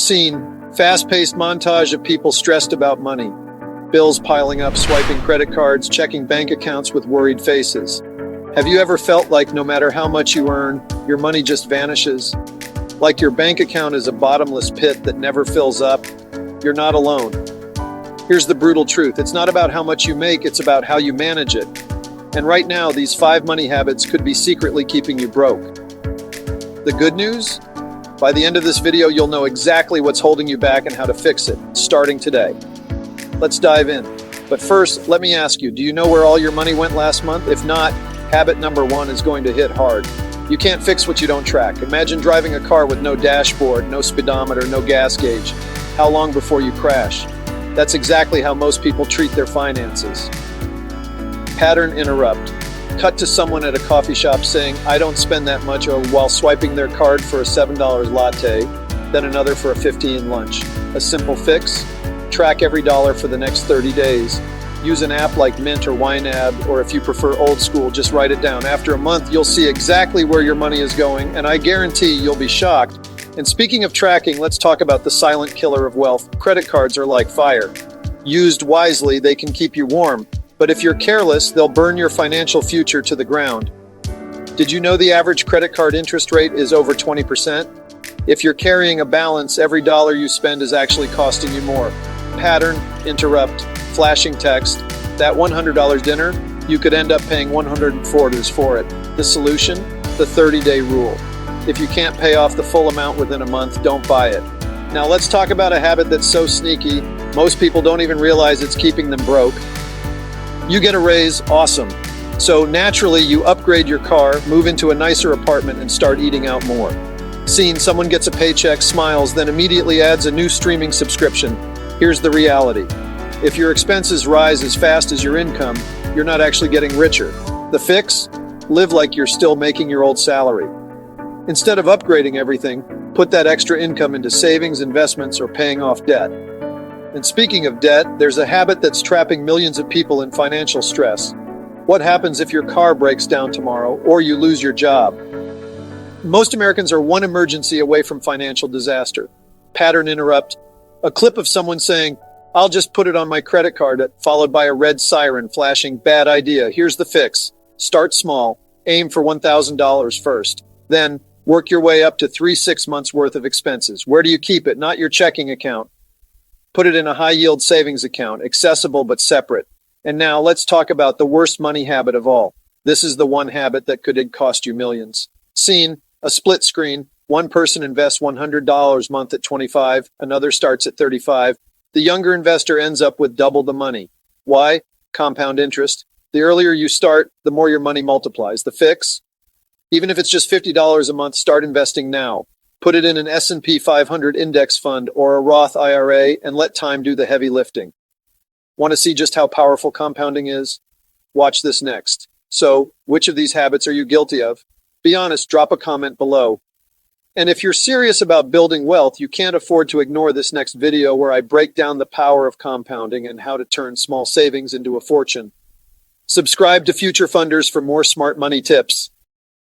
Scene, fast-paced montage of people stressed about money. Bills piling up, swiping credit cards, checking bank accounts with worried faces. Have you ever felt like no matter how much you earn, your money just vanishes? Like your bank account is a bottomless pit that never fills up? You're not alone. Here's the brutal truth. It's not about how much you make, it's about how you manage it. And right now, these 5 money habits could be secretly keeping you broke. The good news? By the end of this video, you'll know exactly what's holding you back and how to fix it, starting today. Let's dive in. But first, let me ask you, do you know where all your money went last month? If not, habit number 1 is going to hit hard. You can't fix what you don't track. Imagine driving a car with no dashboard, no speedometer, no gas gauge. How long before you crash? That's exactly how most people treat their finances. Pattern interrupt. Cut to someone at a coffee shop saying, I don't spend that much, or while swiping their card for a $7 latte, then another for a $15 lunch. A simple fix? Track every dollar for the next 30 days. Use an app like Mint or YNAB, or if you prefer old school, just write it down. After a month, you'll see exactly where your money is going, and I guarantee you'll be shocked. And speaking of tracking, let's talk about the silent killer of wealth. Credit cards are like fire. Used wisely, they can keep you warm. But if you're careless, they'll burn your financial future to the ground. Did you know the average credit card interest rate is over 20%? If you're carrying a balance, every dollar you spend is actually costing you more. Pattern, interrupt, flashing text. That $100 dinner, you could end up paying $140 for it. The solution? The 30-day rule. If you can't pay off the full amount within a month, don't buy it. Now let's talk about a habit that's so sneaky, most people don't even realize it's keeping them broke. You get a raise, awesome. So naturally, you upgrade your car, move into a nicer apartment, and start eating out more. Scene, someone gets a paycheck, smiles, then immediately adds a new streaming subscription. Here's the reality. If your expenses rise as fast as your income, you're not actually getting richer. The fix? Live like you're still making your old salary. Instead of upgrading everything, put that extra income into savings, investments, or paying off debt. And speaking of debt, there's a habit that's trapping millions of people in financial stress. What happens if your car breaks down tomorrow or you lose your job? Most Americans are one emergency away from financial disaster. Pattern interrupt. A clip of someone saying, I'll just put it on my credit card, followed by a red siren flashing, bad idea. Here's the fix. Start small. Aim for $1,000 first. Then work your way up to 3-6 months worth of expenses. Where do you keep it? Not your checking account. Put it in a high-yield savings account, accessible but separate. And now let's talk about the worst money habit of all. This is the one habit that could cost you millions. Scene, a split screen. One person invests $100 a month at 25, another starts at 35. The younger investor ends up with double the money. Why? Compound interest. The earlier you start, the more your money multiplies. The fix? Even if it's just $50 a month, start investing now. Put it in an S&P 500 index fund or a Roth IRA and let time do the heavy lifting. Want to see just how powerful compounding is? Watch this next. So, which of these habits are you guilty of? Be honest, drop a comment below. And if you're serious about building wealth, you can't afford to ignore this next video where I break down the power of compounding and how to turn small savings into a fortune. Subscribe to Future Funders for more smart money tips.